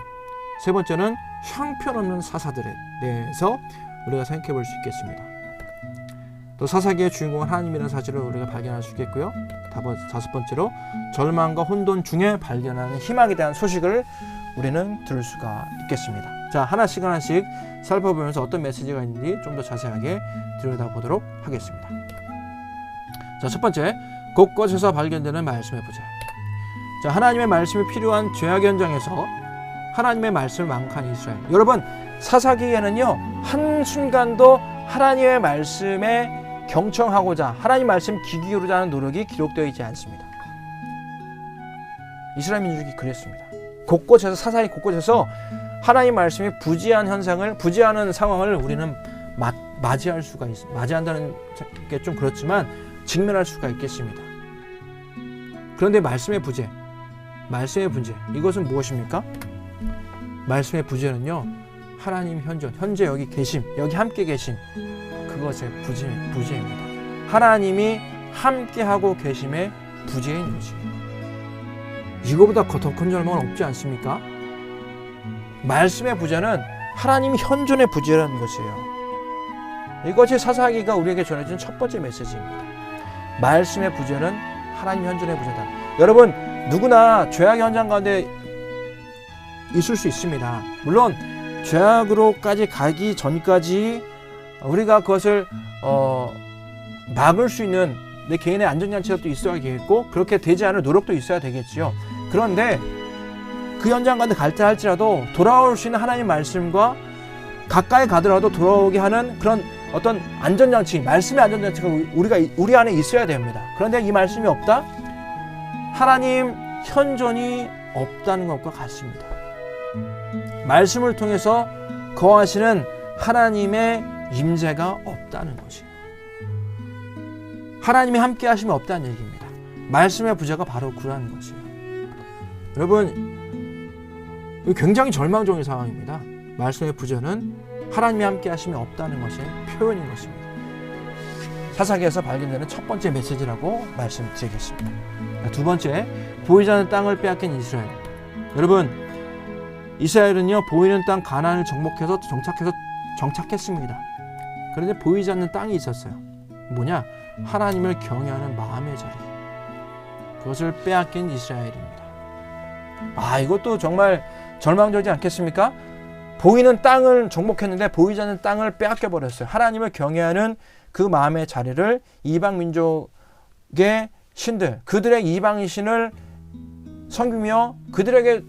세 번째는 형편없는 사사들에 대해서 우리가 생각해 볼 수 있겠습니다. 또 사사기의 주인공은 하나님이라는 사실을 우리가 발견할 수 있겠고요. 다섯 번째로 절망과 혼돈 중에 발견하는 희망에 대한 소식을 우리는 들을 수가 있겠습니다. 자, 하나씩 살펴보면서 어떤 메시지가 있는지 좀 더 자세하게 들여다보도록 하겠습니다. 자, 첫 번째, 곳곳에서 발견되는 말씀의 부재. 자, 하나님의 말씀이 필요한 죄악 현장에서 하나님의 말씀을 망각한 이스라엘. 여러분, 사사기에는요, 한순간도 하나님의 말씀에 경청하고자, 하나님 말씀 귀 기울이자 하는 노력이 기록되어 있지 않습니다. 이스라엘 민족이 그랬습니다. 곳곳에서, 사사기 곳곳에서 하나님 말씀이 부재하는 상황을 우리는 맞이한다는 게 좀 그렇지만 직면할 수가 있겠습니다. 그런데 말씀의 부재, 이것은 무엇입니까? 말씀의 부재는요, 하나님 현재 여기 계심, 여기 함께 계심, 그것의 부재입니다. 하나님이 함께하고 계심의 부재인 것이에요. 이거보다 더 큰 절망은 없지 않습니까? 말씀의 부재는 하나님이 현존의 부재라는 것이에요. 이것이 사사기가 우리에게 전해준 첫 번째 메시지입니다. 말씀의 부재는 하나님 현존의 부재다. 여러분, 누구나 죄악 현장 가운데 있을 수 있습니다. 물론 죄악으로까지 가기 전까지 우리가 그것을 막을 수 있는 내 개인의 안전장치가 또 있어야겠고, 그렇게 되지 않을 노력도 있어야 되겠지요. 그런데 그 현장 가운데 갈 때 할지라도 돌아올 수 있는 하나님 말씀과 가까이 가더라도 돌아오게 하는 그런 어떤 안전장치, 말씀의 안전장치가 우리 안에 있어야 됩니다. 그런데 이 말씀이 없다? 하나님 현존이 없다는 것과 같습니다. 말씀을 통해서 거하시는 하나님의 임재가 없다는 것이에요. 하나님이 함께 하심이 없다는 얘기입니다. 말씀의 부재가 바로 그러한 것이에요. 여러분, 굉장히 절망적인 상황입니다. 말씀의 부재는 하나님이 함께 하심이 없다는 것의 표현인 것입니다. 사사기에서 발견되는 첫 번째 메시지라고 말씀드리겠습니다. 두 번째, 보이지 않는 땅을 빼앗긴 이스라엘. 여러분, 이스라엘은요, 보이는 땅 가나안을 정복해서 정착했습니다. 그런데 보이지 않는 땅이 있었어요. 뭐냐? 하나님을 경외하는 마음의 자리. 그것을 빼앗긴 이스라엘입니다. 이것도 정말 절망적이지 않겠습니까? 보이는 땅을 정복했는데 보이지 않는 땅을 빼앗겨 버렸어요. 하나님을 경외하는 그 마음의 자리를 이방 민족의 신들, 그들의 이방인 신을 섬기며 그들에게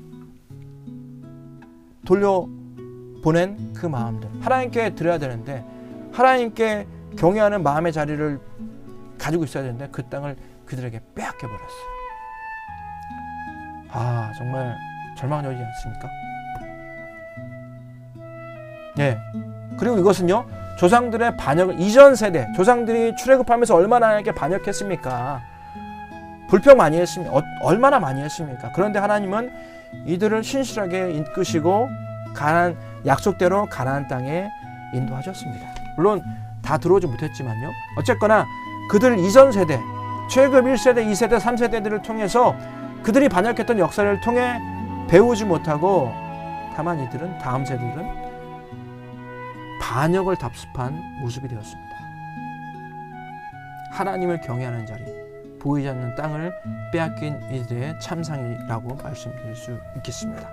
돌려보낸 그 마음들, 하나님께 드려야 되는데, 하나님께 경외하는 마음의 자리를 가지고 있어야 되는데 그 땅을 그들에게 빼앗겨 버렸어요. 정말 절망적이지 않습니까? 그리고 이것은요, 조상들의 반역을, 이전 세대 조상들이 출애굽하면서 얼마나 하나님께 반역했습니까? 불평 많이 했습니까? 얼마나 많이 했습니까? 그런데 하나님은 이들을 신실하게 이끄시고 약속대로 가나안 땅에 인도하셨습니다. 물론 다 들어오지 못했지만요. 어쨌거나 그들 이전 세대, 출애굽 1세대, 2세대, 3세대들을 통해서 그들이 반역했던 역사를 통해 배우지 못하고, 다만 이들은, 다음 세대들은 반역을 답습한 모습이 되었습니다. 하나님을 경외하는 자리, 보이지 않는 땅을 빼앗긴 이들의 참상이라고 말씀드릴 수 있겠습니다.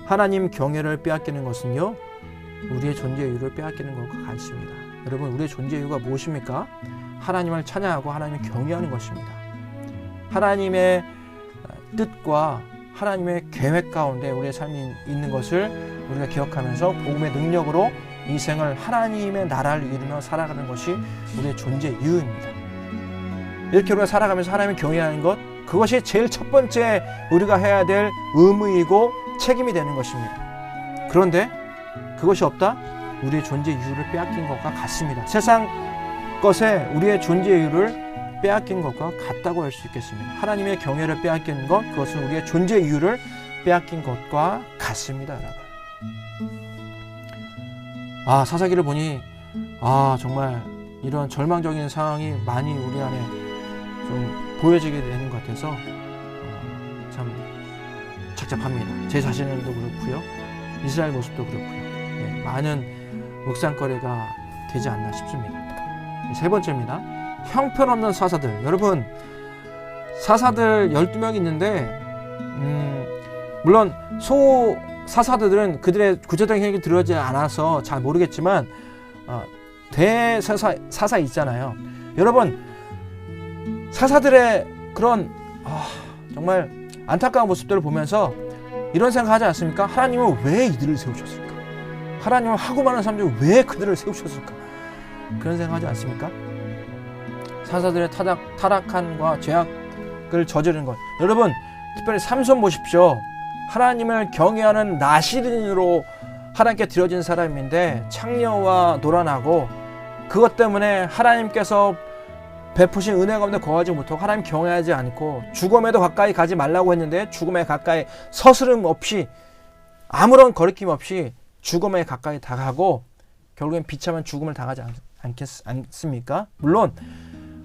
하나님 경외를 빼앗기는 것은요, 우리의 존재 이유를 빼앗기는 것과 같습니다. 여러분, 우리의 존재 이유가 무엇입니까? 하나님을 찬양하고 하나님을 경외하는 것입니다. 하나님의 뜻과 하나님의 계획 가운데 우리의 삶이 있는 것을 우리가 기억하면서 복음의 능력으로 이 생을 하나님의 나라를 이루며 살아가는 것이 우리의 존재 이유입니다. 이렇게 우리가 살아가면서 하나님을 경외하는 것, 그것이 제일 첫 번째 우리가 해야 될 의무이고 책임이 되는 것입니다. 그런데 그것이 없다? 우리의 존재 이유를 빼앗긴 것과 같습니다. 세상 것에 우리의 존재 이유를 빼앗긴 것과 같다고 할 수 있겠습니다. 하나님의 경외를 빼앗긴 것, 그것은 우리의 존재 이유를 빼앗긴 것과 같습니다, 여러분. 사사기를 보니 정말 이런 절망적인 상황이 많이 우리 안에 좀 보여지게 되는 것 같아서 참 착잡합니다. 제 자신도 그렇고요, 이스라엘 모습도 그렇고요. 많은 묵상거리가 되지 않나 싶습니다. 세 번째입니다. 형편없는 사사들. 여러분, 사사들 12명이 있는데 물론 사사들은 그들의 구체적인 행위가 들어오지 않아서 잘 모르겠지만 대사사 있잖아요. 여러분, 사사들의 그런 정말 안타까운 모습들을 보면서 이런 생각하지 않습니까? 하나님은 왜 이들을 세우셨을까? 하나님은 하고 많은 사람 중에 왜 그들을 세우셨을까? 그런 생각하지 않습니까? 사사들의 타락함과 죄악을 저지른 것. 여러분, 특별히 삼손 보십시오. 하나님을 경외하는 나시린으로 하나님께 드려진 사람인데 창녀와 놀아나고, 그것 때문에 하나님께서 베푸신 은혜 가운데 거하지 못하고 하나님 경외하지 않고 죽음에도 가까이 가지 말라고 했는데 죽음에 가까이 서스름 없이, 아무런 거리낌 없이 죽음에 가까이 다가고 결국엔 비참한 죽음을 당하지 않습니까? 물론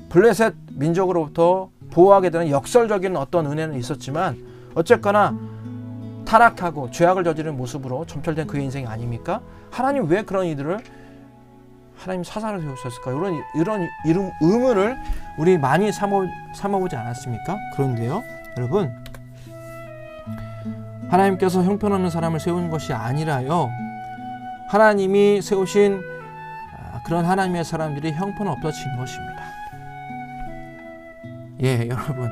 블레셋 민족으로부터 보호하게 되는 역설적인 어떤 은혜는 있었지만 어쨌거나 타락하고 죄악을 저지른 모습으로 점철된 그의 인생이 아닙니까? 하나님 왜 그런 이들을 하나님 사사를 세우셨을까? 이런 의문을 우리 많이 삼아보지 않았습니까? 그런데요, 여러분, 하나님께서 형편없는 사람을 세우는 것이 아니라요, 하나님이 세우신 그런 하나님의 사람들이 형편없어진 것입니다. 여러분,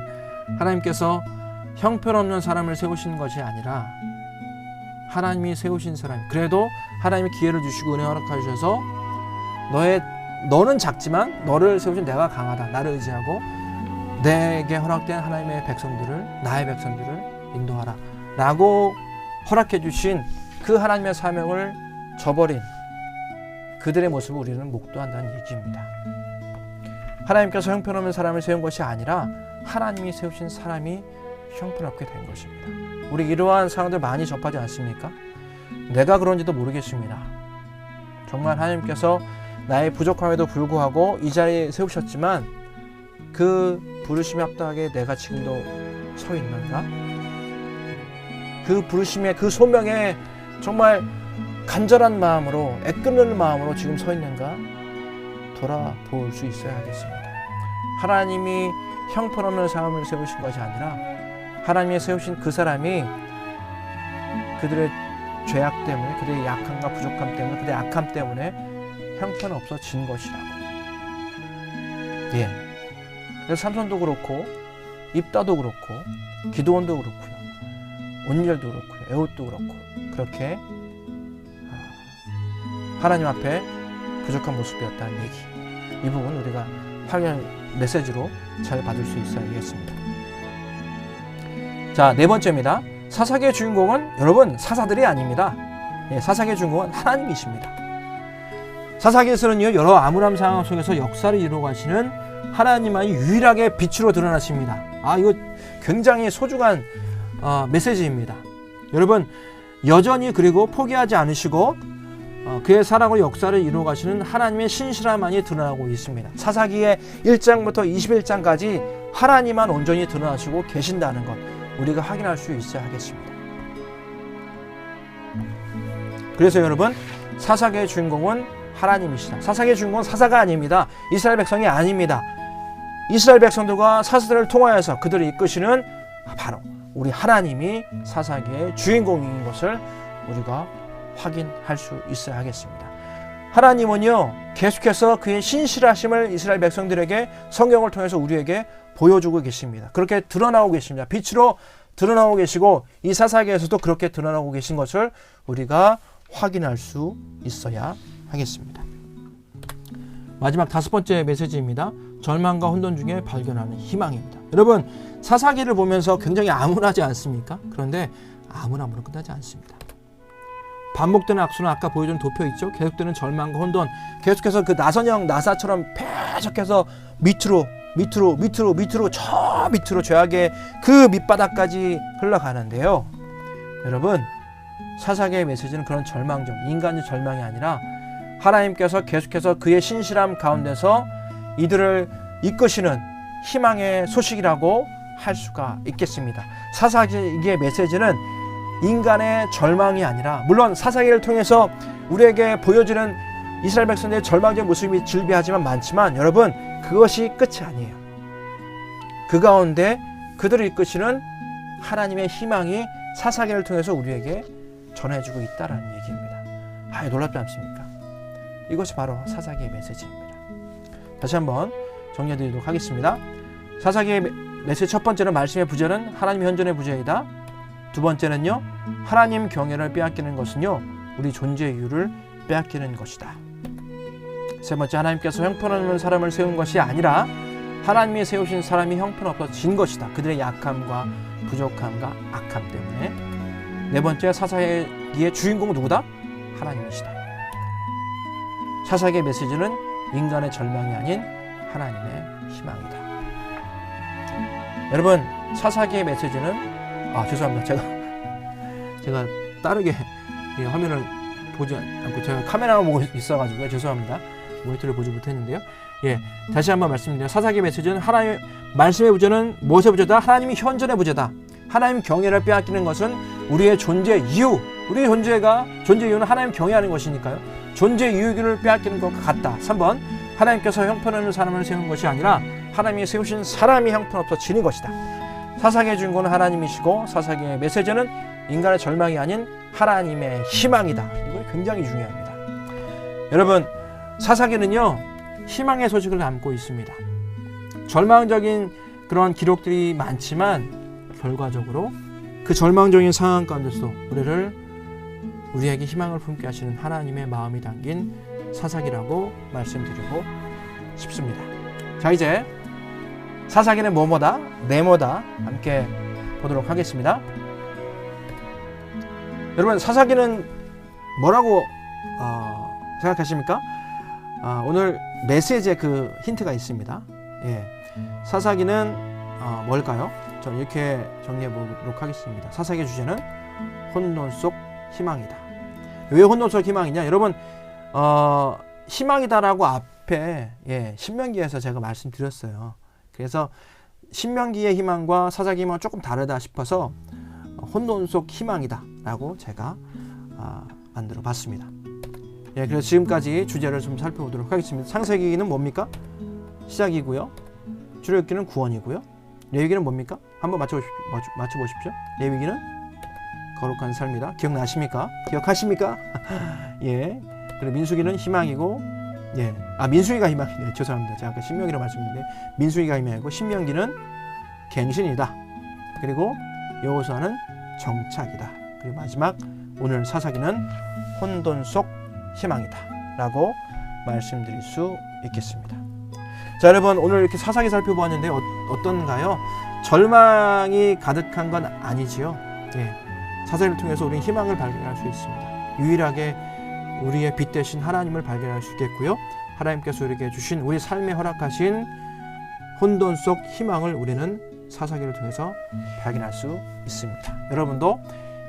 하나님께서 형편없는 사람을 세우시는 것이 아니라 하나님이 세우신 사람, 그래도 하나님이 기회를 주시고 은혜 허락하셔서 너는 작지만 너를 세우신 내가 강하다, 나를 의지하고 내게 허락된 하나님의 백성들을, 나의 백성들을 인도하라 라고 허락해 주신 그 하나님의 사명을 저버린 그들의 모습을 우리는 목도한다는 얘기입니다. 하나님께서 형편없는 사람을 세운 것이 아니라 하나님이 세우신 사람이 형편없게 된 것입니다. 우리 이러한 상황들 많이 접하지 않습니까? 내가 그런지도 모르겠습니다. 정말 하나님께서 나의 부족함에도 불구하고 이 자리에 세우셨지만 그 부르심에 합당하게 내가 지금도 서 있는가? 그 부르심에, 그 소명에 정말 간절한 마음으로, 애끓는 마음으로 지금 서 있는가? 돌아볼 수 있어야 하겠습니다. 하나님이 형편없는 사람을 세우신 것이 아니라 하나님이 세우신 그 사람이 그들의 죄악 때문에, 그들의 약함과 부족함 때문에, 그들의 악함 때문에 형편없어진 것이라고. 그래서 삼손도 그렇고 입다도 그렇고 기드온도 그렇고요, 온열도 그렇고요, 에훗도 그렇고 그렇게 하나님 앞에 부족한 모습이었다는 얘기, 이 부분 우리가 확연 메시지로 잘 받을 수 있어야겠습니다. 자, 네 번째입니다. 사사기의 주인공은 여러분 사사들이 아닙니다. 사사기의 주인공은 하나님이십니다. 사사기에서는요, 여러 암울한 상황 속에서 역사를 이루어 가시는 하나님만이 유일하게 빛으로 드러나십니다. 이거 굉장히 소중한 메시지입니다. 여러분, 여전히 그리고 포기하지 않으시고 그의 사랑으로 역사를 이루어 가시는 하나님의 신실함만이 드러나고 있습니다. 사사기의 1장부터 21장까지 하나님만 온전히 드러나시고 계신다는 것, 우리가 확인할 수 있어야 하겠습니다. 그래서 여러분, 사사기의 주인공은 하나님이시다. 사사기의 주인공은 사사가 아닙니다. 이스라엘 백성이 아닙니다. 이스라엘 백성들과 사사들을 통하여서 그들을 이끄시는 바로 우리 하나님이 사사기의 주인공인 것을 우리가 확인할 수 있어야 하겠습니다. 하나님은요, 계속해서 그의 신실하심을 이스라엘 백성들에게 성경을 통해서 우리에게 보여주고 계십니다. 그렇게 드러나고 계십니다. 빛으로 드러나고 계시고 이 사사기에서도 그렇게 드러나고 계신 것을 우리가 확인할 수 있어야 하겠습니다. 마지막 5번째 메시지입니다. 절망과 혼돈 중에 발견하는 희망입니다. 여러분, 사사기를 보면서 굉장히 암울하지 않습니까? 그런데 암울함으로 끝나지 않습니다. 반복되는 악수는 아까 보여준 도표 있죠? 계속되는 절망과 혼돈, 계속해서 그 나선형 나사처럼 계속해서 밑으로 저 밑으로 죄악의 그 밑바닥까지 흘러가는데요. 여러분, 사사기의 메시지는 그런 절망적, 인간의 절망이 아니라 하나님께서 계속해서 그의 신실함 가운데서 이들을 이끄시는 희망의 소식이라고 할 수가 있겠습니다. 사사기의 메시지는 인간의 절망이 아니라, 물론 사사기를 통해서 우리에게 보여지는 이스라엘 백성들의 절망적 모습이 질비하지만 많지만, 여러분, 그것이 끝이 아니에요. 그 가운데 그들을 이끄시는 하나님의 희망이 사사기를 통해서 우리에게 전해주고 있다는 얘기입니다. 놀랍지 않습니까? 이것이 바로 사사기의 메시지입니다. 다시 한번 정리해드리도록 하겠습니다. 사사기의 메시지 첫 번째는 말씀의 부재는 하나님 현존의 부재이다. 두 번째는요, 하나님 경외를 빼앗기는 것은요, 우리 존재의 이유를 빼앗기는 것이다. 세 번째, 하나님께서 형편없는 사람을 세운 것이 아니라 하나님이 세우신 사람이 형편없어진 것이다. 그들의 약함과 부족함과 악함 때문에. 네 번째, 사사기의 주인공은 누구다? 하나님이시다. 사사기의 메시지는 인간의 절망이 아닌 하나님의 희망이다. 여러분, 사사기의 메시지는 죄송합니다. 제가 빠르게 화면을 보지 않고 제가 카메라만 보고 있어가지고 죄송합니다. 모니터를 보지 못했는데요. 다시 한번 말씀드려요. 사사기의 메시지는 하나님의 말씀의 부재는 무엇의 부재다? 하나님이 현존의 부재다. 하나님 경외를 빼앗기는 것은 우리의 존재 이유, 우리의 존재 이유는 하나님 경외하는 것이니까요. 존재 이유를 빼앗기는 것과 같다. 3번, 하나님께서 형편없는 사람을 세운 것이 아니라 하나님이 세우신 사람이 형편없어지는 것이다. 사사기의 주인공은 하나님이시고 사사기의 메시지는 인간의 절망이 아닌 하나님의 희망이다. 이거 굉장히 중요합니다. 여러분, 사사기는요, 희망의 소식을 담고 있습니다. 절망적인 그런 기록들이 많지만 결과적으로 그 절망적인 상황 가운데서 우리에게 희망을 품게 하시는 하나님의 마음이 담긴 사사기라고 말씀드리고 싶습니다. 자, 이제 사사기는 뭐뭐다? 네모다. 함께 보도록 하겠습니다. 여러분, 사사기는 뭐라고 생각하십니까? 오늘 메시지에 그 힌트가 있습니다. 사사기는 뭘까요? 저는 이렇게 정리해 보도록 하겠습니다. 사사기의 주제는 혼돈 속 희망이다. 왜 혼돈 속 희망이냐? 여러분, 희망이다라고 앞에 신명기에서 제가 말씀드렸어요. 그래서 신명기의 희망과 사사기 희망은 조금 다르다 싶어서 혼돈 속 희망이다라고 제가 만들어 봤습니다. 그래서 지금까지 주제를 좀 살펴보도록 하겠습니다. 창세기는 뭡니까? 시작이고요. 출애굽기는 구원이고요. 레위기는 뭡니까? 한번 맞춰보십시오. 레위기는 거룩한 삶이다. 기억나십니까? 기억하십니까? 그리고 민수기는 희망이고, 민수기가 희망이네요. 죄송합니다. 제가 아까 신명기로 말씀드렸는데 민수기가 희망이고, 신명기는 갱신이다. 그리고 여호수아는 정착이다. 그리고 마지막 오늘 사사기는 혼돈 속 희망이다 라고 말씀드릴 수 있겠습니다. 자, 여러분, 오늘 이렇게 사사기 살펴보았는데 어떤가요? 절망이 가득한 건 아니지요. 사사기를 통해서 우리는 희망을 발견할 수 있습니다. 유일하게 우리의 빛 대신 하나님을 발견할 수 있겠고요. 하나님께서 우리에게 주신 우리 삶에 허락하신 혼돈 속 희망을 우리는 사사기를 통해서 발견할 수 있습니다. 여러분도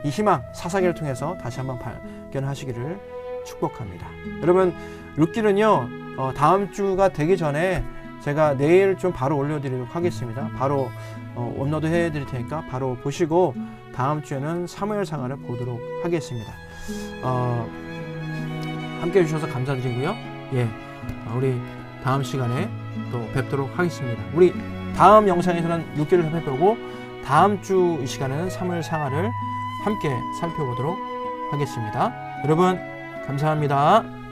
이 희망 사사기를 통해서 다시 한번 발견하시기를 축복합니다. 여러분 룻기는요 다음 주가 되기 전에 제가 내일 좀 바로 올려드리도록 하겠습니다. 바로 업로드 해드릴 테니까 바로 보시고 다음 주에는 사무엘상하를 보도록 하겠습니다. 함께 해주셔서 감사드리고요. 예, 우리 다음 시간에 또 뵙도록 하겠습니다. 우리 다음 영상에서는 룻기를 살펴보고 다음 주 이 시간에는 사무엘상하를 함께 살펴보도록 하겠습니다. 여러분 감사합니다.